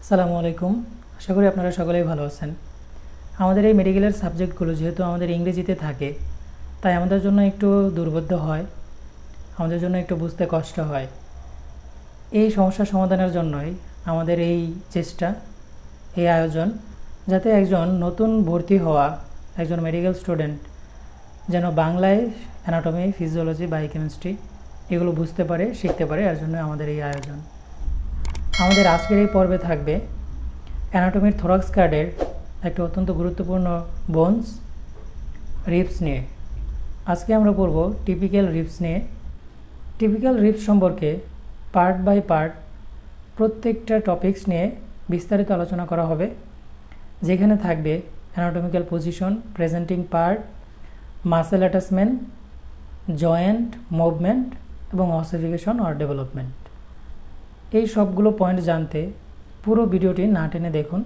আসসালামু আলাইকুম। আশা করি আপনারা সকলেই ভালো আছেন। আমাদের এই মেডিকেলের সাবজেক্টগুলো যেহেতু আমাদের ইংরেজিতে থাকে, তাই আমাদের জন্য একটু দুর্বোধ্য হয়, আমাদের জন্য একটু বুঝতে কষ্ট হয়। এই সমস্যা সমাধানের জন্যই আমাদের এই চেষ্টা, এই আয়োজন, যাতে একজন নতুন ভর্তি হওয়া একজন মেডিকেল স্টুডেন্ট যেন বাংলায় অ্যানাটমি, ফিজিওলজি, বায়োকেমিস্ট্রি এগুলো বুঝতে পারে, শিখতে পারে, এর জন্য আমাদের এই আয়োজন। আমাদের আজকের এই পর্বে থাকবে অ্যানাটমির থোরাক্স কার্ডের একটি অত্যন্ত গুরুত্বপূর্ণ বোনস, রিবস নিয়ে। আজকে আমরা পড়ব টিপিক্যাল রিবস নিয়ে। টিপিক্যাল রিবস সম্পর্কে পার্ট বাই পার্ট প্রত্যেকটা টপিকস নিয়ে বিস্তারিত আলোচনা করা হবে, যেখানে থাকবে anatomical position, presenting part, muscle attachment, joint movement এবং অসিফিকেশন অর ডেভেলপমেন্ট। এই সবগুলো পয়েন্ট জানতে পুরো ভিডিওটি না টেনে দেখুন,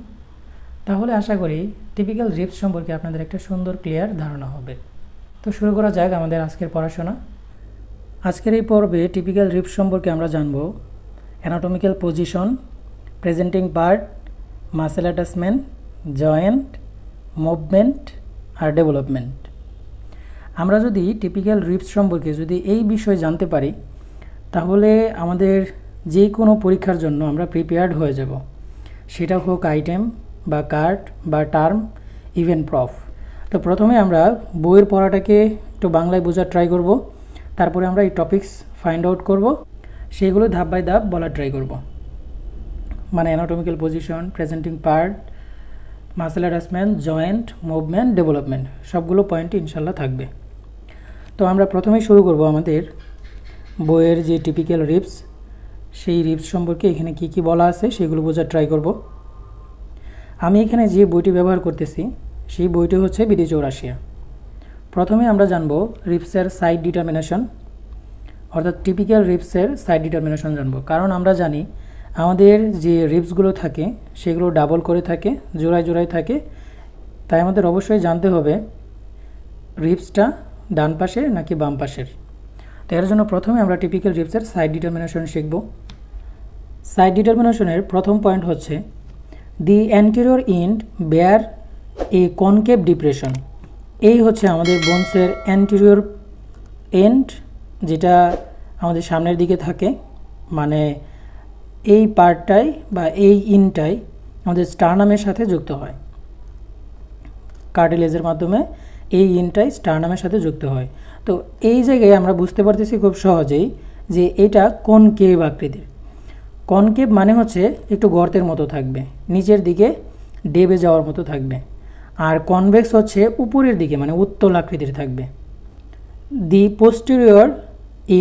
তাহলে আশা করি টিপিক্যাল রিবস সম্পর্কে আপনাদের একটা সুন্দর ক্লিয়ার ধারণা হবে। তো শুরু করা যাক আমাদের আজকের পড়াশোনা। আজকের এই পর্বে টিপিক্যাল রিবস সম্পর্কে আমরা জানব anatomical position, presenting part, muscle attachment, joint, movement আর ডেভেলপমেন্ট। আমরা যদি টিপিক্যাল রিবস সম্পর্কে যদি এই বিষয় জানতে পারি, তাহলে আমাদের যে কোনো পরীক্ষার জন্য আমরা প্রিপেয়ার্ড হয়ে যাব, সেটা হোক আইটেম বা কার্ড বা টার্ম, ইভেন প্রফ। তো প্রথমে আমরা বইয়ের পড়াটাকে একটু বাংলায় বোঝার ট্রাই করব, তারপরে আমরা এই টপিকস ফাইন্ড আউট করব, সেগুলো ধাপ বাই ধাপ বলার ট্রাই করব। মানে anatomical position, presenting part, muscle attachment, joint, movement, development, সবগুলো পয়েন্টই ইনশাল্লাহ থাকবে। তো আমরা প্রথমেই শুরু করব আমাদের বইয়ের যে টিপিক্যাল রিবস, সেই রিবস সম্পর্কে এখানে কি কি বলা আছে সেগুলো বোঝার ট্রাই করব। আমি এখানে যে বইটি ব্যবহার করতেছি সেই বইটি হচ্ছে বিডি চৌরাশিয়া। প্রথমে আমরা জানব রিবসের সাইড ডিটারমিনেশন, অর্থাৎ টিপিক্যাল রিবসের সাইড ডিটারমিনেশন জানব। কারণ আমরা জানি আমাদের যে রিবসগুলো থাকে সেগুলো ডাবল করে থাকে, জোড়ায় জোড়ায় থাকে, তাই আমাদের অবশ্যই জানতে হবে রিবসটা ডান পাশের নাকি বাম পাশের। তো এর জন্য প্রথমে আমরা টিপিক্যাল রিবসের সাইড ডিটারমিনেশন শিখব। সাইড ডিটারমিনেশনের প্রথম পয়েন্ট হচ্ছে the anterior end bear a concave depression. এই হচ্ছে আমাদের বোনসের অ্যান্টেরিয়র এন্ড, যেটা আমাদের সামনের দিকে থাকে। মানে এই পার্টটাই বা এই ইনটাই আমাদের স্টারনামের সাথে যুক্ত হয়, কার্টিলেজের মাধ্যমে এই ইনটাই স্টারনামের সাথে যুক্ত হয়। তো এই জায়গায় আমরা বুঝতে পারতেছি খুব সহজেই যে এটা কনকেভ আকৃতির। কনকেভ মানে হচ্ছে একটু গর্তের মতো থাকবে, নিচের দিকে ডেবে যাওয়ার মতো থাকবে। আর কনভেক্স হচ্ছে উপরের দিকে, মানে উত্তল আকৃতির থাকবে। The posterior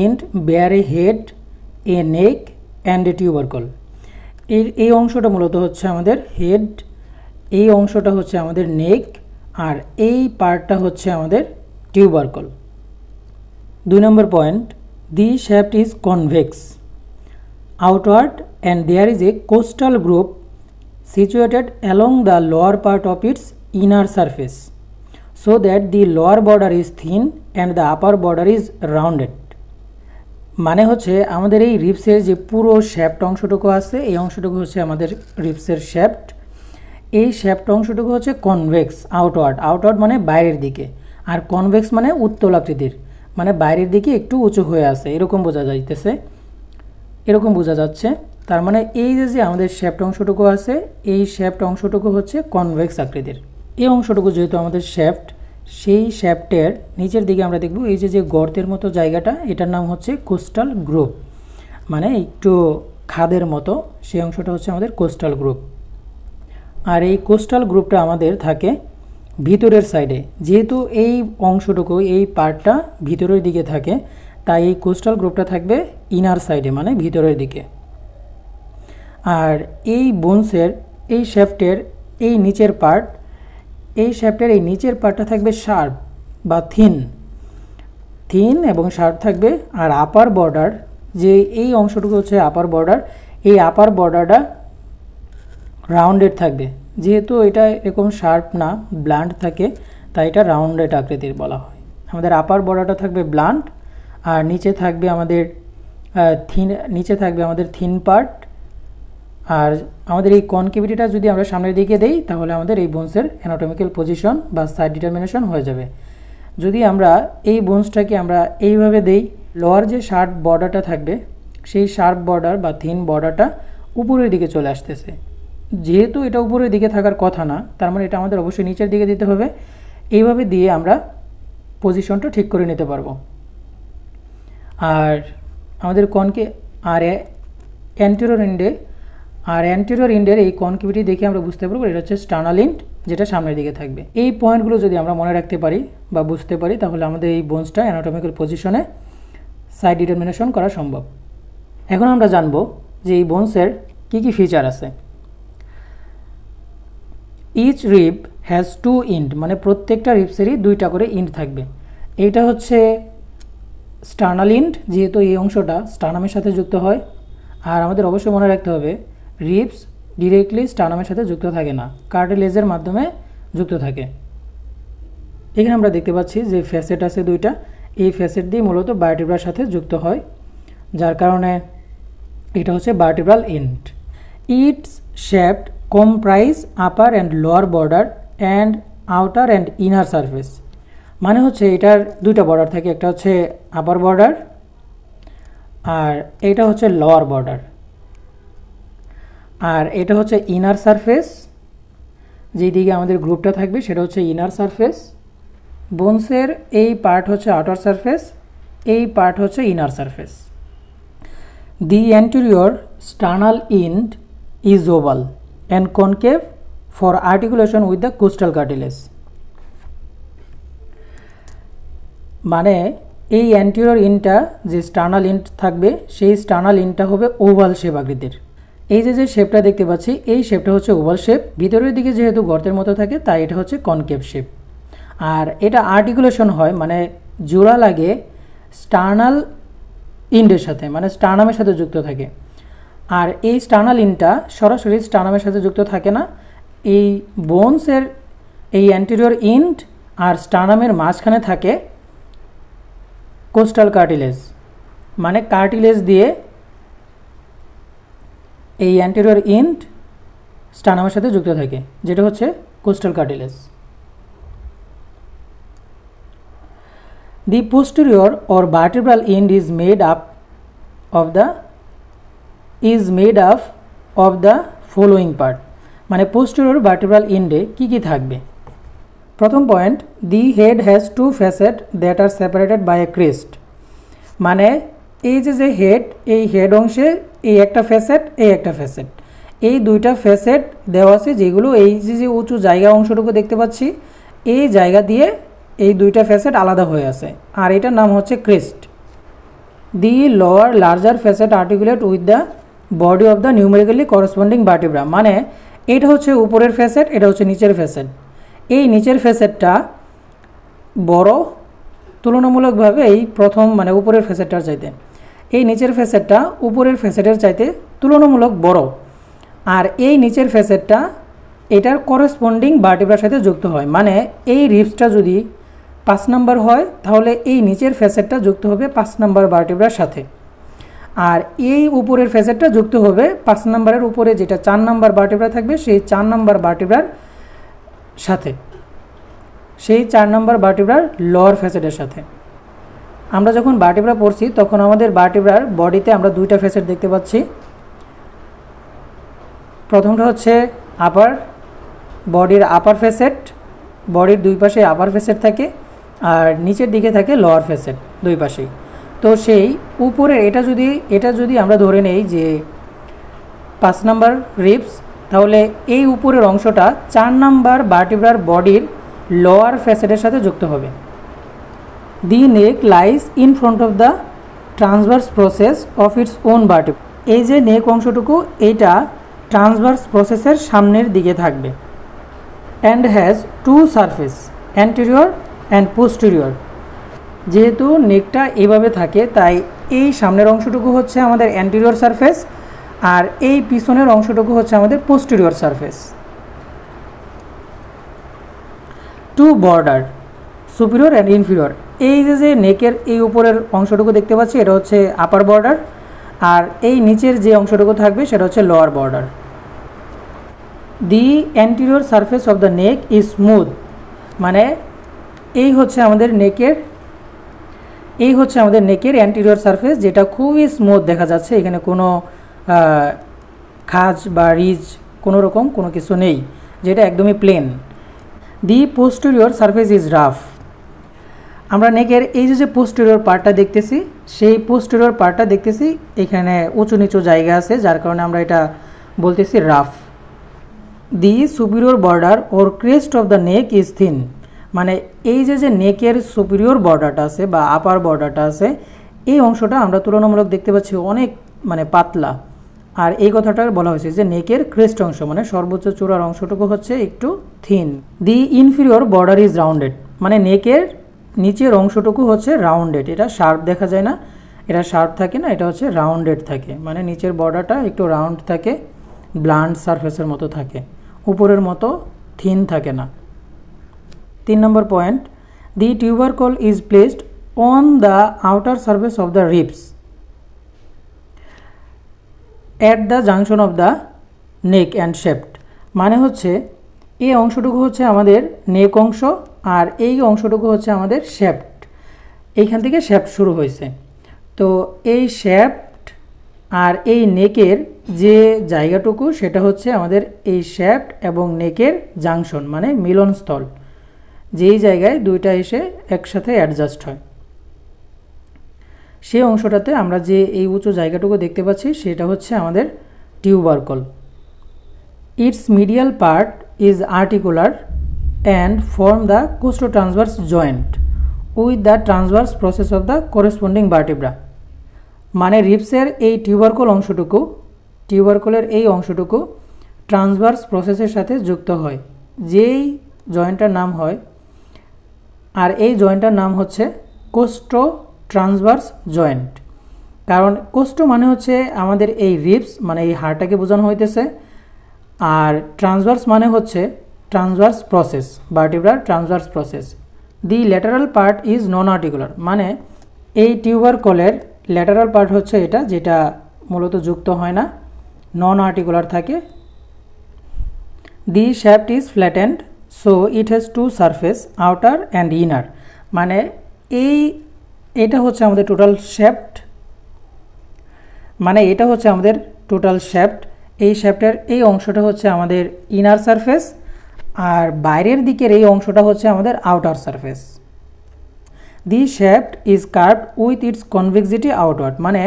end bear a head, a neck and a tubercle. এই অংশটা মূলত হচ্ছে আমাদের হেড, এই অংশটা হচ্ছে আমাদের নেক, আর এই পার্টটা হচ্ছে আমাদের tubercle. 2 number point, the shaft is convex outward and there is a coastal group situated along the lower part of its inner surface so that the lower border is thin and the upper border is rounded. মানে হচ্ছে আমাদের এই রিবসের যে পুরো shaft অংশটুকু আছে, এই অংশটুকু হচ্ছে আমাদের রিবসের শ্যাফট। এই শ্যাফট অংশটুকু হচ্ছে কনভেক্স, আউটওয়ার্ড মানে বাইরের দিকে, আর কনভেক্স মানে উত্তল আকৃতির, মানে বাইরের দিকে একটু উঁচু হয়ে আছে, এরকম বোঝা যাইতেছে, এরকম বোঝা যাচ্ছে। তার মানে এই যে আমাদের শ্যাফট অংশটুকু আছে, এই শ্যাফট অংশটুকু হচ্ছে কনভেক্স আকৃতির। এই অংশটুকু যেহেতু আমাদের শ্যাফট, সেই শ্যাফটের নিচের দিকে আমরা দেখব এই যে গর্তের মতো জায়গাটা, এটার নাম হচ্ছে কোস্টাল গ্রুপ, মানে একটু খাদের মতো, সেই অংশটা হচ্ছে আমাদের কোস্টাল গ্রুপ। আর এই কোস্টাল গ্রুপটা আমাদের থাকে ভিতরের সাইডে। যেহেতু এই অংশটুকু, এই পার্টটা ভিতরের দিকে থাকে, তাই এই কোস্টাল গ্রুপটা থাকবে ইনার সাইডে, মানে ভিতরের দিকে। আর এই বোনসের এই শ্যাফটের এই নিচের পার্ট, এই শ্যাফটের এই নিচের পার্টটা থাকবে শার্প বা থিন এবং শার্প থাকবে। আর আপার বর্ডার, যে এই অংশটুকু হচ্ছে আপার বর্ডার, এই আপার বর্ডারটা রাউন্ডেড থাকবে। যেহেতু এটা এরকম শার্প না, ব্লান্ট থাকে, তাই এটা রাউন্ডেড আকৃতির বলা হয়। আমাদের আপার বর্ডারটা থাকবে ব্লান্ট, আর নিচে থাকবে আমাদের থিন পার্ট, আর আমাদের এই কনকেভিটিটা যদি আমরা সামনের দিকে দেই তাহলে আমাদের এই বোনসের অ্যানাটমিক্যাল পজিশন বা সাইড ডিটারমিনেশন হয়ে যাবে। যদি আমরা এই বোনসটাকে আমরা এইভাবে দেই, লোয়ার যে শার্প বর্ডারটা থাকবে সেই শার্প বর্ডার বা থিন বর্ডারটা উপরের দিকে চলে আসতেছে। যেহেতু এটা উপরের দিকে থাকার কথা না, তার মানে এটা আমাদের অবশ্যই নিচের দিকে দিতে হবে। এইভাবে দিয়ে আমরা পজিশনটা ঠিক করে নিতে পারবো। আর আমাদের অ্যান্টেরিয়র এন্ডের এই কনকেভিটি দেখে আমরা বুঝতে পারবো এটা হচ্ছে স্টার্নাল এন্ড, যেটা সামনের দিকে থাকবে। এই পয়েন্টগুলো যদি আমরা মনে রাখতে পারি বা বুঝতে পারি তাহলে আমাদের এই বোনসটা অ্যানাটমিক্যাল পজিশনে সাইড ডিটারমিনেশন করা সম্ভব। এখন আমরা জানবো যে এই বোনসের কী কী ফিচার আছে। ইচ রিব হ্যাজ 2 ইন্ড, মানে প্রত্যেকটা রিবসেরই 2টা করে ইন্ড থাকবে। এইটা হচ্ছে স্টার্নাল ইন্ড, যেহেতু এই অংশটা স্টার্নামের সাথে যুক্ত হয়। আর আমাদের অবশ্যই মনে রাখতে হবে রিবস ডিরেক্টলি স্টার্নামের সাথে যুক্ত থাকে না, কার্টিলেজের মাধ্যমে যুক্ত থাকে। এখানে আমরা দেখতে পাচ্ছি যে ফ্যাসেট আছে 2টা, এই ফ্যাসেট দিয়ে মূলত ভার্টিব্রার সাথে যুক্ত হয়, যার কারণে এটা হচ্ছে vertebral end. Its shaped comprise upper and lower border and outer and inner surface, মানে হচ্ছে এটার 2টা বর্ডার থাকে, একটা হচ্ছে আপার বর্ডার আর এটা হচ্ছে লোয়ার বর্ডার, আর এটা হচ্ছে ইনার সারফেস। যেদিকে আমাদের গ্রুপটা থাকবে সেটা হচ্ছে ইনার সারফেস। বোনসের এই পার্ট হচ্ছে আউটার সারফেস, এই পার্ট হচ্ছে inner surface. The anterior sternal end is oval and concave for articulation with the costal cartilage, মানে এই অ্যান্টেরিয়র ইনটা যে স্টার্নাল ইন্ট থাকবে সেই স্টার্নাল ইনটা হবে ওভাল শেপ আকৃতির। এই যে শেপটা দেখতে পাচ্ছি এই শেপটা হচ্ছে ওভাল শেপ, ভিতরের দিকে যেহেতু গর্তের মতো থাকে তাই এটা হচ্ছে কনকেভ শেপ। আর এটা আর্টিকুলেশন হয় মানে জোড়া লাগে স্টার্নাল ইন্ডের সাথে, মানে স্টার্নামের সাথে যুক্ত থাকে। আর এই স্টার্নাল ইনটা সরাসরি স্টার্নামের সাথে যুক্ত থাকে না, এই বোনসের এই অ্যান্টেরিয়র ইন্ট আর স্টার্নামের মাঝখানে থাকে কোস্টাল কার্টিলেজ, মানে কার্টিলেজ দিয়ে এই অ্যান্টেরিয়র ইন্ট স্টার্নামের সাথে যুক্ত থাকে, যেটা হচ্ছে costal cartilage. The posterior or vertebral end is made up of the following part, মানে পোস্টেরিয়র ভার্টিব্রাল এন্ডে কী কী থাকবে। প্রথম point, the head has 2 facet that are separated by a crest, মানে এই যে হেড, এই হেড অংশে এই একটা ফ্যাসেট, এই একটা ফ্যাসেট, এই 2টা ফ্যাসেট দেওয়া আছে, যেগুলো এই যে উঁচু জায়গা অংশটুকু দেখতে পাচ্ছি এই জায়গা দিয়ে এই 2টা ফ্যাসেট আলাদা হয়ে আছে, আর এটার নাম হচ্ছে crest. The lower larger facet articulate with the body of the numerically corresponding vertebra, মানে এটা হচ্ছে উপরের ফ্যাসেট, এটা হচ্ছে নিচের ফ্যাসেট। এই নিচের ফ্যাসেটটা বড় তুলনামূলকভাবে এই প্রথম মানে উপরের ফ্যাসেটটার চাইতে, এই নিচের ফ্যাসেটটা উপরের ফ্যাসেটের চাইতে তুলনামূলক বড়। আর এই নিচের ফ্যাসেটটা এটার করসপন্ডিং ভার্টিব্রার সাথে যুক্ত হয়, মানে এই রিবসটা যদি 5 নাম্বার হয় তাহলে এই নিচের ফ্যাসেটটা যুক্ত হবে 5 নাম্বার ভার্টিব্রার সাথে, আর এই উপরের ফ্যাসেটটা যুক্ত হবে 5 নাম্বারের উপরে যেটা 4 নাম্বার ভার্টিব্রা থাকবে সেই 4 নাম্বার ভার্টিব্রার সাথে, সেই 4 নাম্বার ভার্টিব্রার লোয়ার ফ্যাসেটের সাথে। আমরা যখন ভার্টিব্রা পড়ছি তখন আমাদের ভার্টিব্রার বডিতে আমরা 2টা ফ্যাসেট দেখতে পাচ্ছি। প্রথমটা হচ্ছে আপার, বডির আপার ফ্যাসেট, বডির 2 পাশে আপার ফ্যাসেট থাকে আর নিচের দিকে থাকে লোয়ার ফ্যাসেট 2 পাশেই। তো সেই উপরে এটা যদি আমরা ধরে নেই যে 5 নাম্বার রিবস, তাহলে এই উপরের অংশটা 4 নাম্বার ভার্টিব্রার বডির লোয়ার ফ্যাসেটের সাথে যুক্ত হবে। The neck lies in front of the transverse process of its own vertebra, এই যে নেক অংশটুকু এইটা ট্রান্সভার্স প্রসেসের সামনের দিকে থাকবে। And has 2 surface anterior and posterior, যেহেতু নেকটা এইভাবে থাকে তাই এই সামনের অংশটুকু হচ্ছে আমাদের অ্যান্টেরিয়র সারফেস আর এই পিছনের অংশটুকু হচ্ছে আমাদের posterior surface. 2 border superior and inferior, এই যে নেকের এই উপরের অংশটুকু দেখতে পাচ্ছি এটা হচ্ছে আপার বর্ডার আর এই নিচের যে অংশটুকু থাকবে সেটা হচ্ছে lower border. The anterior surface of the neck is smooth, মানে এই হচ্ছে আমাদের নেকের অ্যান্টিরিয়র সারফেস, যেটা খুবই স্মুথ দেখা যাচ্ছে, এখানে কোনো খাজ বা রিজ কোনো কিছু নেই, যেটা একদমই plane. The posterior surface is rough, আমরা নেকের এই যে পোস্টেরিয়র পার্টটা দেখতেছি, সেই পোস্টেরিয়র পার্টটা দেখতেছি এখানে উঁচু নিচু জায়গা আছে, যার কারণে আমরা এটা বলতেছি rough. The superior border or crest of the neck is thin, মানে এই যে নেকের সুপিরিয়র বর্ডারটা আছে বা আপার বর্ডারটা আছে, এই অংশটা আমরা তুলনামূলক দেখতে পাচ্ছি অনেক মানে পাতলা। আর এই কথাটা বলা হয়েছে যে নেকের ক্রেস্ট অংশ মানে সর্বোচ্চ চূড়ার অংশটুকু হচ্ছে একটু thin. The inferior border is rounded, মানে নেকের নিচের অংশটুকু হচ্ছে রাউন্ডেড, এটা শার্প দেখা যায় না, এটা শার্প থাকে না, এটা হচ্ছে রাউন্ডেড থাকে, মানে নিচের বর্ডারটা একটু রাউন্ড থাকে, ব্লান্ট সারফেসের মতো থাকে, উপরের মতো থিন থাকে না। 3 নম্বর point, the tubercle is placed on the outer surface of the ribs at the junction of the neck and shaft, মানে হচ্ছে এই অংশটুকু হচ্ছে আমাদের নেক অংশ আর এই অংশটুকু হচ্ছে আমাদের শেফট, এইখান থেকে শেফট শুরু হয়েছে। তো এই শেফট আর এই নেকের যে জায়গাটুকু সেটা হচ্ছে আমাদের এই শেফট এবং নেকের জাংশন মানে মিলনস্থল, যেই জায়গায় দুইটা এসে একসাথে অ্যাডজাস্ট হয়, সেই অংশটাতে আমরা যে এই উঁচু জায়গাটুকু দেখতে পাচ্ছি সেটা হচ্ছে আমাদের tubercle. Its medial part is articular and form the costotransverse joint with the transverse process of the corresponding vertebra, মানে রিবসের এই টিউবারকলের এই অংশটুকু ট্রান্সভার্স প্রসেসের সাথে যুক্ত হয়, যেই জয়েন্টটার নাম হয়, আর এই জয়েন্টটার নাম হচ্ছে কোস্টো ট্রান্সভার্স জয়েন্ট। কারণ কোস্টো মানে হচ্ছে আমাদের এই রিবস মানে এই হাড়টাকে বোঝানো হইতেছে, আর ট্রান্সভার্স মানে হচ্ছে ট্রান্সভার্স প্রসেস, ভার্টিব্রার transverse process. The lateral part is non articular, মানে এই টিউবারকলের ল্যাটারাল পার্ট হচ্ছে এটা, যেটা মূলত যুক্ত হয় না, নন আর্টিকুলার থাকে। The shaft is flattened so it has two surface outer and inner, মানে এটা হচ্ছে আমাদের টোটাল শ্যাফট, মানে এটা হচ্ছে আমাদের টোটাল শ্যাফট। এই শ্যাফটের এই অংশটা হচ্ছে আমাদের ইনার সারফেস আর বাইরের দিকের এই অংশটা হচ্ছে আমাদের outer surface. The shaft is curved with its convexity outward, মানে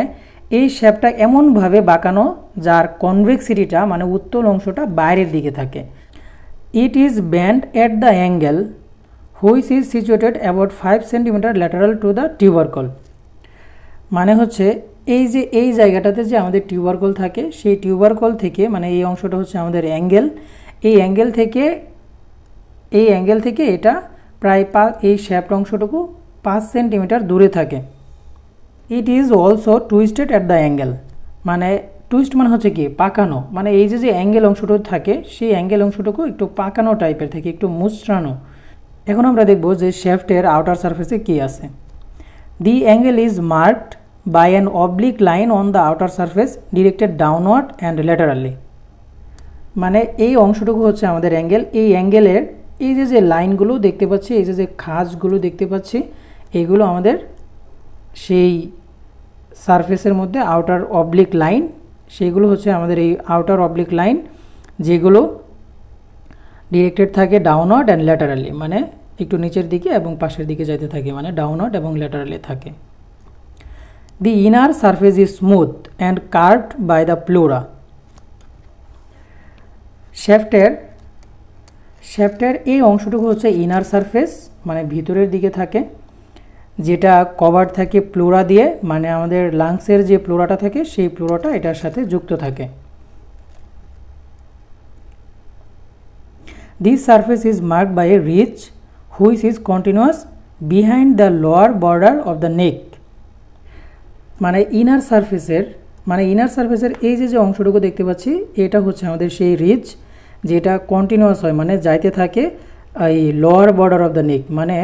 এই শ্যাফটটা এমনভাবে বাঁকানো যার কনভেক্সিটিটা মানে উত্তল অংশটা বাইরের দিকে থাকে। It is band at the angle which is situated about 5 centimetre lateral to the tubercle, মানে হচ্ছে এই জায়গাটাতে যে আমাদের টিউবারকল থাকে সেই টিউবারকল থেকে মানে এই অংশটা হচ্ছে আমাদের অ্যাঙ্গেল, এই অ্যাঙ্গেল থেকে এটা প্রায় এই শ্যাফট অংশটুকু 5 সেন্টিমিটার দূরে থাকে। It is also twisted at the angle, মানে টুইস্ট মানে হচ্ছে কি পাকানো, মানে এই যে অ্যাঙ্গেল অংশটুকু থাকে সেই অ্যাঙ্গেল অংশটুকু একটু পাকানো টাইপের থাকে, একটু মুচড়ানো। এখন আমরা দেখব যে শ্যাফটের আউটার সারফেসে কি আছে। The angle is marked by an oblique line on the outer surface directed downward and laterally, মানে এই অংশটুকু হচ্ছে আমাদের অ্যাঙ্গেল। এই অ্যাঙ্গেলের এই যে লাইনগুলো দেখতে পাচ্ছি, এই যে খাঁজগুলো দেখতে পাচ্ছি, এইগুলো আমাদের সেই সারফেসের মধ্যে আউটার অবলিক লাইন, সেইগুলো হচ্ছে আমাদের এই আউটার অবলিক লাইন, যেগুলো ডিরেক্টেড থাকে ডাউনওয়ার্ড অ্যান্ড ল্যাটারালি, মানে একটু নিচের দিকে এবং পাশের দিকে যেতে থাকে, মানে ডাউনওয়ার্ড এবং ল্যাটারালি থাকে। The inner surface is smooth and curved by the pleura, শ্যাফটের এই অংশটুকু হচ্ছে ইনার সারফেস, মানে ভিতরের দিকে থাকে, যেটা কভার থাকে প্লুরা দিয়ে, মানে আমাদের লাংসের যে প্লুরাটা থাকে সেই প্লুরাটা এটার সাথে যুক্ত থাকে। This surface is marked by a ridge which is continuous behind the lower border of the neck, মানে ইনার সারফেসের এই যে অংশটুকু দেখতে পাচ্ছি এটা হচ্ছে আমাদের সেই রিচ, যেটা কন্টিনিউয়াস হয়, মানে যাইতে থাকে এই lower border of the neck, মানে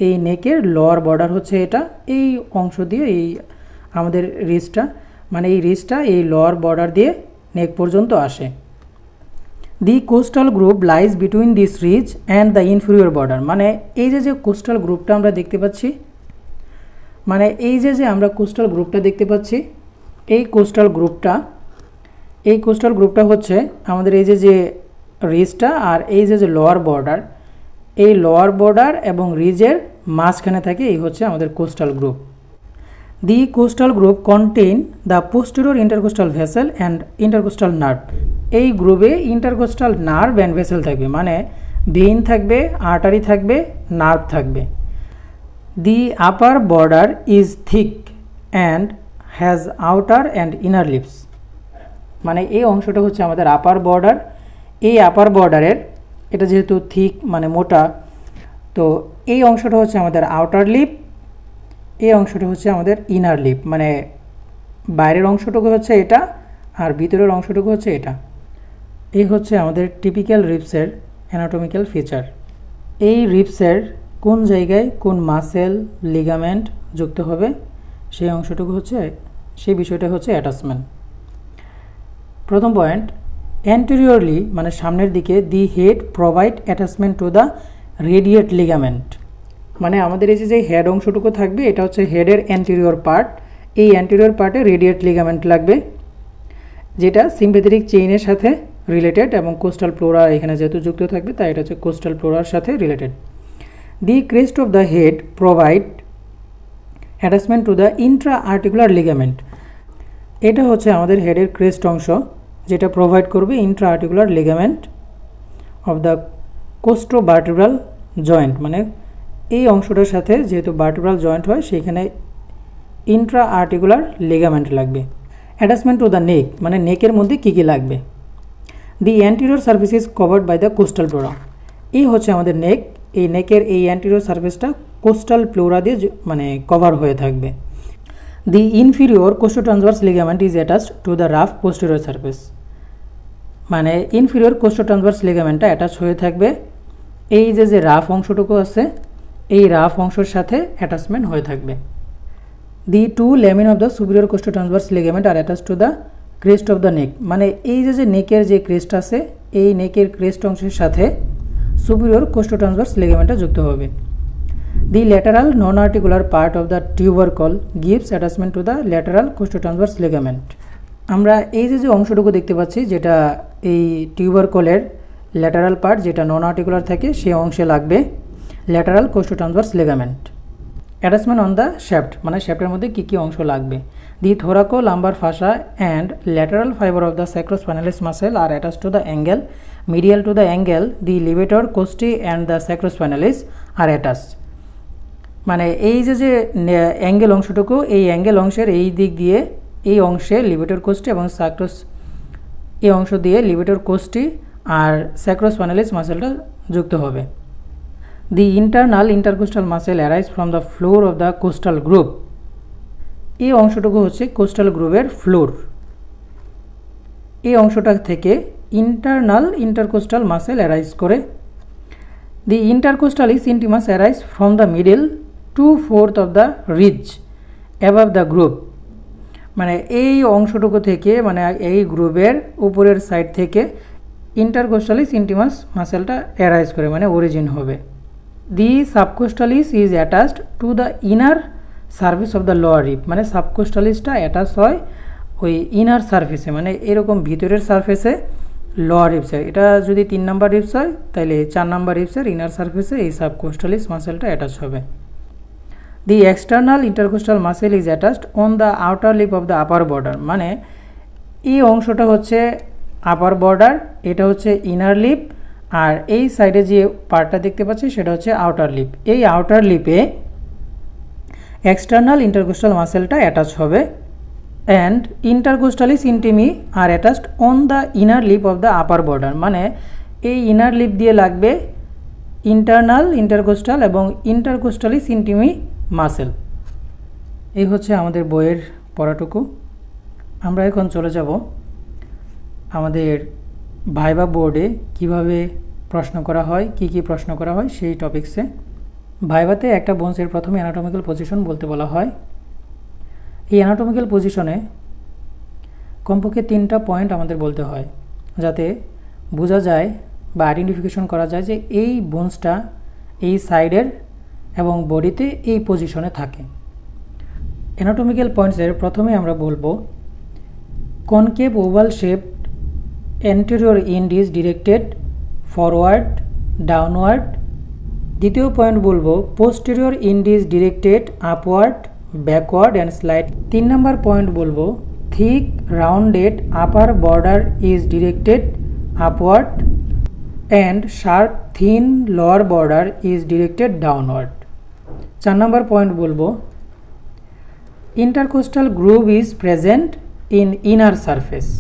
এই নেকের লোয়ার বর্ডার হচ্ছে এটা, এই অংশ দিয়ে এই আমাদের রিচটা, মানে এই রিচটা এই লোয়ার বর্ডার দিয়ে নেক পর্যন্ত আসে। The costal groove lies between this ridge and the inferior border, মানে এই যে কোস্টাল গ্রুপটা আমরা দেখতে পাচ্ছি, মানে এই যে আমরা কোস্টাল গ্রুপটা দেখতে পাচ্ছি, এই কোস্টাল গ্রুপটা হচ্ছে আমাদের এই যে রিজটা আর এই যে লোয়ার বর্ডার, এই লোয়ার বর্ডার এবং রিজের মাঝখানে থাকে এই হচ্ছে আমাদের coastal group. The costal group contain the posterior intercostal vessel and intercostal nerve. এই গ্রুপে ইন্টারকোস্টাল নার্ভ অ্যান্ড ভেসেল থাকবে, মানে ভেইন থাকবে, আর্টারি থাকবে, নার্ভ থাকবে। The upper border is thick and has outer and inner lips, মানে এই অংশটা হচ্ছে আমাদের আপার বর্ডার। এই আপার বর্ডারের এটা যেহেতু থিক মানে মোটা, তো এই অংশটা হচ্ছে আমাদের আউটার লিপ, এই অংশটা হচ্ছে আমাদের ইনার লিপ, মানে বাইরের অংশটুকু হচ্ছে এটা আর ভিতরের অংশটুকু হচ্ছে এটা। এই হচ্ছে আমাদের টিপিক্যাল রিবসের অ্যানাটমিক্যাল ফিচার। এই রিবসের কোন জায়গায় কোন মাসেল লিগামেন্ট যুক্ত হবে সেই অংশটুকু হচ্ছে, সেই বিষয়টা হচ্ছে অ্যাটাচমেন্ট। প্রথম পয়েন্ট, অ্যান্টেরিয়রলি মানে সামনের দিকে the head provide attachment to the radiate ligament, মানে আমাদের এই যে হেড অংশটুকু থাকবে এটা হচ্ছে হেডের অ্যান্টেরিয়র পার্ট, এই অ্যান্টেরিয়র পার্টে রেডিয়েট লিগামেন্ট লাগবে যেটা সিম্পেথেটিক চেইনের সাথে রিলেটেড এবং কোস্টাল ফ্লোরা এখানে যেহেতু যুক্ত থাকবে তাই এটা হচ্ছে কোস্টাল ফ্লোরার সাথে related. The crest of the head provide attachment to the intra articular ligament, এটা হচ্ছে আমাদের হেডের ক্রেস্ট অংশ যেটা প্রোভাইড করবে intra articular ligament of the costovertebral joint, মানে এই অংশটার সাথে যেহেতু ভার্টিব্রাল জয়েন্ট হয় সেইখানে ইন্ট্রা আর্টিকুলার লিগামেন্ট লাগবে। অ্যাটাচমেন্ট টু দ্য নেক, মানে নেকের মধ্যে কী কী লাগবে। The anterior surface is covered by the costal pleura, এই হচ্ছে আমাদের নেক, এই নেকের এই অ্যান্টিরিয়র সার্ফেসটা কোস্টাল ফ্লোরা দিয়ে মানে কভার হয়ে থাকবে। The inferior costotransverse ligament is attached to the rough posterior surface, মানে ইনফিরিয়র কোস্টোট্রান্সভার্স লিগামেন্টটা অ্যাটাচ হয়ে থাকবে এই যে রাফ অংশটুকু আছে এই রাফ অংশের সাথে অ্যাটাচমেন্ট হয়ে থাকবে। The two laminae of the superior costotransverse ligament are attach to the crest of the neck, মানে এই যে নেকের যে ক্রেস্ট আছে এই নেকের ক্রেস্ট অংশের সাথে সুপিরিয়র কোস্টোট্রান্সভার্স লিগামেন্টটা যুক্ত হবে। The lateral non articular part of the tubercle gives attachment to the lateral costotransverse ligament, আমরা এই যে অংশটুকু দেখতে পাচ্ছি যেটা এই টিউবারকলের ল্যাটারাল পার্ট যেটা নন আর্টিকুলার থাকে সেই অংশে লাগবে lateral costotransverse ligament. Attachment on the shaft, মানে শ্যাফটের মধ্যে কী কী অংশ লাগবে। The thoracolumbar fascia and lateral fibre of the sacrospinalis muscle are attach to the angle, medial to the angle the levator costae and the sacrospinalis are attach, মানে এই যে অ্যাঙ্গেল অংশটুকু এই অ্যাঙ্গেল অংশের এই দিক দিয়ে এই অংশে লিভেটর কোস্টি এবং এই অংশ দিয়ে লিভেটর কোস্টি আর স্যাক্রোস্পাইনালিস মাসেলটা যুক্ত হবে। The internal intercostal muscle arise from the floor of the costal groove, এই অংশটুকু হচ্ছে কোস্টাল গ্রুপের ফ্লোর, এই অংশটা থেকে ইন্টারনাল ইন্টারকোস্টাল মাসেল অ্যারাইজ করে। The intercostalis intimus arise from the middle 2/4 of the ridge above the groove, মানে এই অংশটুকু থেকে মানে এই গ্রুপের উপরের সাইড থেকে ইন্টারকোস্টালিস ইন্টিমাস মাসেলটা অ্যারাইজ করে মানে অরিজিন হবে। The subcostalis is attached to the inner surface of the lower rib, মানে সাবকোস্টালিসটা অ্যাটাচ হয় ওই ইনার সার্ফেসে, মানে এরকম ভিতরের সার্ফেসে লোয়ার রিবসের, এটা যদি 3 নম্বর রিবস হয় তাহলে 4 নম্বর রিবসের ইনার সার্ফেসে এই সাবকোস্টালিস মাসেলটা অ্যাটাচ হবে। The external intercostal muscle is attached on the outer lip of the upper border, মানে এই অংশটা হচ্ছে আপার বর্ডার, এটা হচ্ছে ইনার লিপ, আর এই সাইডে যে পার্টটা দেখতে পাচ্ছি সেটা হচ্ছে আউটার লিপ, এই আউটার লিপে এক্সটার্নাল ইন্টারকোস্টাল মাসেলটা অ্যাটাচ হবে and intercostalis intimi are attached on the inner lip of the upper border, মানে এই ইনার লিপ দিয়ে লাগবে ইন্টারনাল ইন্টারকোস্টাল এবং ইন্টারকোস্টালিস ইন্টিমি মাসেল। এই হচ্ছে আমাদের বইয়ের পড়াটুকু। আমরা এখন চলে যাব আমাদের ভাইবা বোর্ডে কিভাবে প্রশ্ন করা হয়, কি কি প্রশ্ন করা হয় সেই টপিকসে। ভাইভাতে একটা বোনসের প্রথমে অ্যানাটমিক্যাল পজিশন বলতে বলা হয়। এই অ্যানাটমিক্যাল পজিশনে কমপক্ষে 3টা পয়েন্ট আমাদের বলতে হয় যাতে বোঝা যায় বা আইডেন্টিফিকেশন করা যায় যে এই বোনসটা এই সাইডের এবং বডিতে এই পজিশনে থাকে। অ্যানাটমিক্যাল পয়েন্টসের প্রথমে আমরা বলবো concave oval shaped anterior end is directed forward downward. দ্বিতীয় পয়েন্ট বলবো posterior end is directed upward backward and slide. 3 নম্বর পয়েন্ট বলবো thick rounded upper border is directed upward and sharp thin lower border is directed downward। 4 number point বলবো intercostal groove is present in inner surface।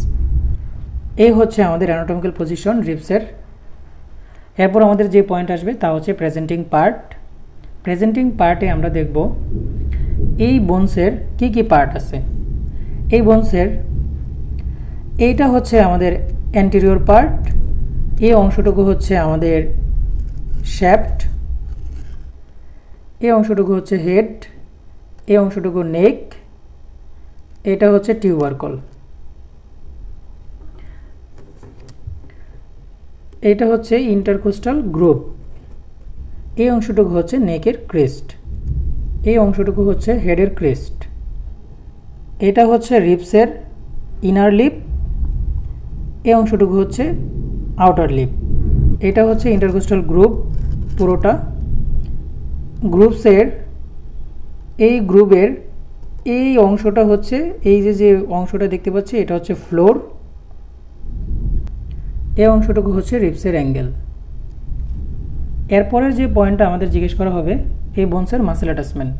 এই হচ্ছে আমাদের anatomical position রিবসের। এরপর আমাদের যে point আসবে তা হচ্ছে প্রেজেন্টিং পার্ট। প্রেজেন্টিং পার্টে আমরা দেখব এই বোনসের কি কি পার্ট আছে। এই বোনসের এইটা হচ্ছে আমাদের অ্যান্টেরিয়র পার্ট, এই অংশটুকু হচ্ছে আমাদের শ্যাফট, এই অংশটুকু হচ্ছে হেড, এই অংশটুকু নেক, এটা হচ্ছে টিউবারকল, এটা হচ্ছে ইন্টারকোস্টাল গ্রুভ, এই অংশটুকু হচ্ছে নেকের ক্রেস্ট, এই অংশটুকু হচ্ছে হেডের ক্রেস্ট, এটা হচ্ছে রিবসের ইনার লিপ, এই অংশটুকু হচ্ছে আউটার লিপ, এটা হচ্ছে ইন্টারকোস্টাল গ্রুভ পুরোটা। গ্রুভসের এই গ্রুভের এই অংশটা হচ্ছে এই যে অংশটা দেখতে পাচ্ছি এটা হচ্ছে ফ্লোর, এই অংশটুকু হচ্ছে রিবসের অ্যাঙ্গেল। এরপরের যে পয়েন্টটা আমাদের জিজ্ঞেস করা হবে এই বোনসের মাসেল অ্যাটাচমেন্ট।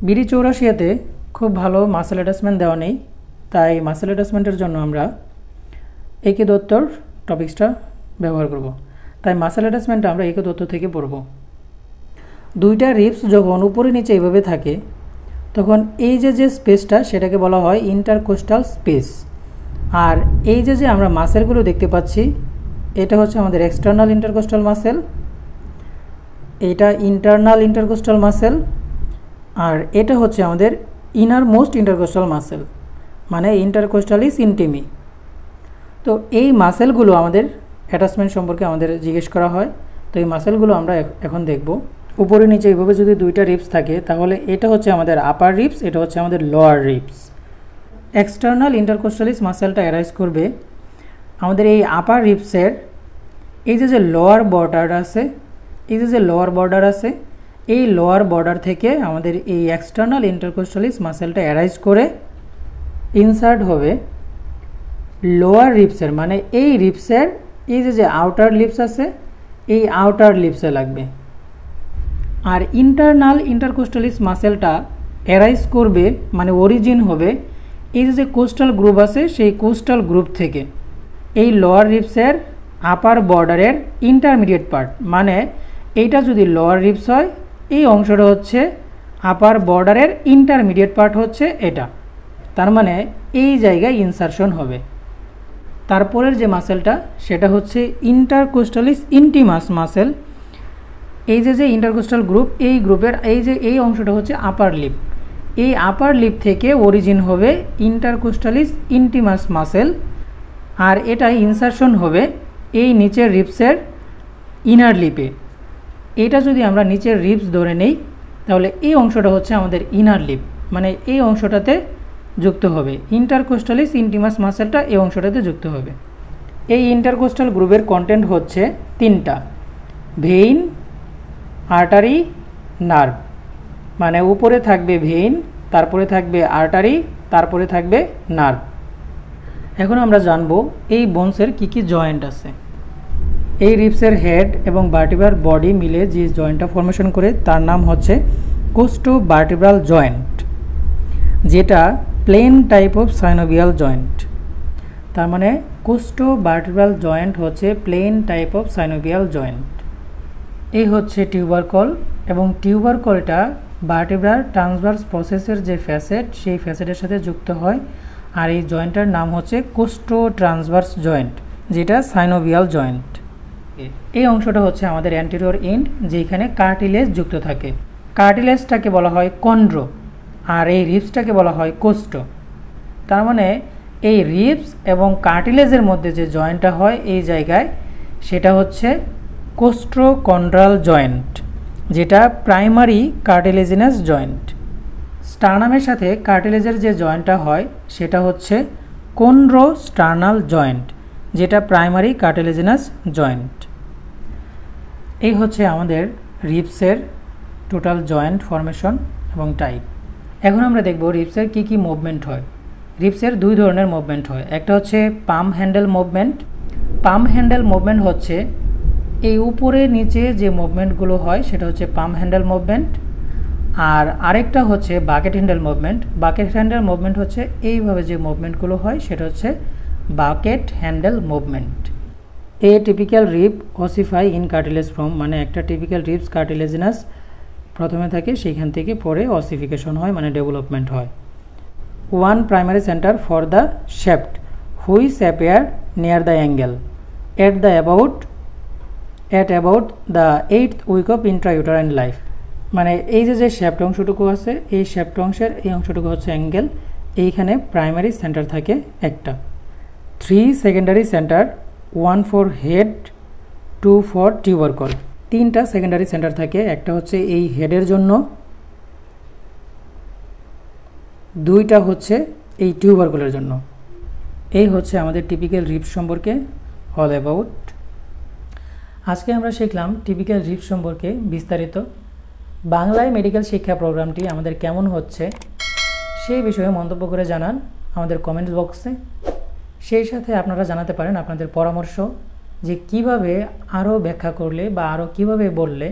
বিডি 84-তে খুব ভালো মাসেল অ্যাটাচমেন্ট দেওয়া নেই, তাই মাসেল অ্যাটাচমেন্টের জন্য আমরা একে দত্তর টপিক্সটা ব্যবহার করব। তাই মাসেল অ্যাটাচমেন্টটা আমরা একে দত্ত থেকে পড়ব। দুইটা রিবস যখন উপরে নিচে এইভাবে থাকে তখন এই যে স্পেসটা সেটাকে বলা হয় ইন্টারকোস্টাল স্পেস। আর এই যে আমরা মাসেলগুলো দেখতে পাচ্ছি এটা হচ্ছে আমাদের এক্সটার্নাল ইন্টারকোস্টাল মাসেল, এটা ইন্টারনাল ইন্টারকোস্টাল মাসেল, আর এটা হচ্ছে আমাদের ইনার মোস্ট ইন্টারকোস্টাল মাসেল, মানে ইন্টারকোস্টালিস ইন্টিমি। তো এই মাসেলগুলো আমাদের অ্যাটাচমেন্ট সম্পর্কে আমাদের জিজ্ঞেস করা হয়। তো এই মাসেলগুলো আমরা এখন দেখব। উপরে নিচে এইভাবে যদি দুইটা রিবস থাকে তাহলে এটা হচ্ছে আমাদের আপার রিবস, এটা হচ্ছে আমাদের লোয়ার রিবস। এক্সটার্নাল ইন্টারকোস্টালিস মাসেলটা অ্যারাইজ করবে আমাদের এই আপার রিবসের এই যে লোয়ার বর্ডার আছে, এই যে লোয়ার বর্ডার আছে, এই লোয়ার বর্ডার থেকে আমাদের এই এক্সটার্নাল ইন্টারকোস্টালিস মাসেলটা অ্যারাইজ করে ইনসার্ট হবে লোয়ার রিবসের, মানে এই রিবসের এই যে আউটার লিপস আছে এই আউটার লিপসে লাগবে। আর ইন্টারনাল ইন্টারকোস্টালিস মাসেলটা অ্যারাইজ করবে মানে অরিজিন হবে এই যে কোস্টাল গ্রুপ আছে সেই কোস্টাল গ্রুপ থেকে এই লোয়ার রিবসের আপার বর্ডারের ইন্টারমিডিয়েট পার্ট, মানে এইটা যদি লোয়ার রিবস হয় এই অংশটা হচ্ছে আপার বর্ডারের ইন্টারমিডিয়েট পার্ট হচ্ছে এটা, তার মানে এই জায়গায় ইনসারশন হবে। তারপরের যে মাসেলটা সেটা হচ্ছে ইন্টারকোস্টালিস ইন্টিমাস মাসেল। এই যে ইন্টারকোস্টাল গ্রুপ এই গ্রুপের এই অংশটা হচ্ছে আপার লিপ, এই আপার লিপ থেকে অরিজিন হবে ইন্টারকোস্টালিস ইন্টিমাস মাসেল, আর এটা ইনসারশন হবে এই নিচের রিবসের ইনার লিপে। এটা যদি আমরা নিচের রিবস ধরে নেই তাহলে এই অংশটা হচ্ছে আমাদের ইনার লিপ, মানে এই অংশটাতে যুক্ত হবে ইন্টারকোস্টালিস ইন্টিমাস মাসেলটা এই অংশটাতে যুক্ত হবে। এই ইন্টারকোস্টাল গ্রুপের কন্টেন্ট হচ্ছে তিনটা: ভেইন, আর্টারি, নার্ভ। মানে উপরে থাকবে ভেইন, তারপরে থাকবে আর্টারি, তারপরে থাকবে নার্ভ। এখন আমরা জানব এই বোনসের কি কি জয়েন্ট আছে। এই রিবসের হেড এবং ভার্টিব্রাল বডি মিলে যে জয়েন্টটা ফর্মেশন করে তার নাম হচ্ছে কোস্টো ভার্টিব্রাল জয়েন্ট, যেটা plane type of synovial joint. তার মানে কোস্টো ভার্টিব্রাল জয়েন্ট হচ্ছে plane type of synovial joint. এই হচ্ছে টিউবারকল, এবং টিউবারকলটা ভার্টিব্রাল ট্রান্সভার্স প্রসেসের যে ফ্যাসেট সেই ফ্যাসেটের সাথে যুক্ত হয়, আর এই জয়েন্টটার নাম হচ্ছে কোস্টো ট্রান্সভার্স জয়েন্ট, যেটা সাইনোভিয়াল জয়েন্ট। এই অংশটা হচ্ছে আমাদের অ্যান্টেরিয়র এন্ড, যেখানে কার্টিলেজ যুক্ত থাকে। কার্টিলেজটাকে বলা হয় কন্ড্রো, আর এই রিবসটাকে বলা হয় কোস্টো। তার মানে এই রিবস এবং কার্টিলেজের মধ্যে যে জয়েন্টটা হয় এই জায়গায়, সেটা হচ্ছে কোস্ট্রোকন্ড্রাল জয়েন্ট, যেটা প্রাইমারি কার্টিলেজিনাস জয়েন্ট। স্টার্নামের সাথে কার্টিলেজের যে জয়েন্টটা হয় সেটা হচ্ছে কোন্ড্রোস্টার্নাল জয়েন্ট, যেটা প্রাইমারি কার্টিলেজিনাস জয়েন্ট। এই হচ্ছে আমাদের রিবসের টোটাল জয়েন্ট ফরমেশন এবং টাইপ। এখন আমরা দেখব রিবসের কী কী মুভমেন্ট হয়। রিবসের দুই ধরনের মুভমেন্ট হয়, একটা হচ্ছে পাম হ্যান্ডেল মুভমেন্ট। পাম হ্যান্ডেল মুভমেন্ট হচ্ছে এই উপরে নিচে যে মুভমেন্টগুলো হয় সেটা হচ্ছে পাম হ্যান্ডেল মুভমেন্ট। আর আরেকটা হচ্ছে bucket handle movement. Bucket handle movement হচ্ছে এইভাবে যে মুভমেন্টগুলো হয় সেটা হচ্ছে bucket handle movement. A typical rib ossify in cartilage form, মানে একটা টিপিক্যাল রিবস কার্টিলেজিনাস প্রথমে থাকে, সেইখান থেকে পরে অসিফিকেশন হয়, মানে ডেভেলপমেন্ট হয়। One primary centre for the shaft which appear near the angle at about the 8th week of intrauterine life. মানে এই যে শেফট অংশটুকু আছে, এই শেফট অংশের এই অংশটুকু হচ্ছে অ্যাঙ্গেল। এইখানে প্রাইমারি সেন্টার থাকে একটা। 3 secondary centre, 1 for head, 2 for tubercle. 3টা সেকেন্ডারি সেন্টার থাকে, একটা হচ্ছে এই হেডের জন্য, 2টা হচ্ছে এই টিউবারকলের জন্য। এই হচ্ছে আমাদের টিপিক্যাল রিবস সম্পর্কে অল অ্যাবাউট। আজকে আমরা শিখলাম টিপিক্যাল রিবস সম্পর্কে বিস্তারিত। বাংলায় মেডিকেল শিক্ষা প্রোগ্রামটি আমাদের কেমন হচ্ছে সেই বিষয়ে মন্তব্য করে জানান আমাদের কমেন্টস বক্সে। সেই সাথে আপনারা জানাতে পারেন আপনাদের পরামর্শ, যে কিভাবে আরও ব্যাখ্যা করলে বা আরও কিভাবে বললে,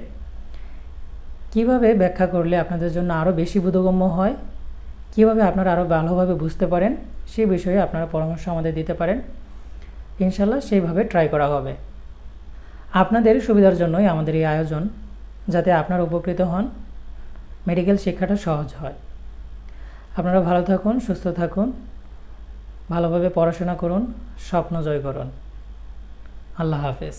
কিভাবে ব্যাখ্যা করলে আপনাদের জন্য আরও বেশি বোধগম্য হয়, কিভাবে আপনারা আরও ভালোভাবে বুঝতে পারেন, সেই বিষয়ে আপনারা পরামর্শ আমাদের দিতে পারেন। ইনশাল্লাহ সেইভাবে ট্রাই করা হবে। আপনাদের সুবিধার জন্যই আমাদের এই আয়োজন, যাতে আপনারা উপকৃত হন, মেডিকেল শিক্ষাটা সহজ হয়। আপনারা ভালো থাকুন, সুস্থ থাকুন, ভালোভাবে পড়াশোনা করুন, স্বপ্ন জয় করুন। আল্লাহ হাফেজ।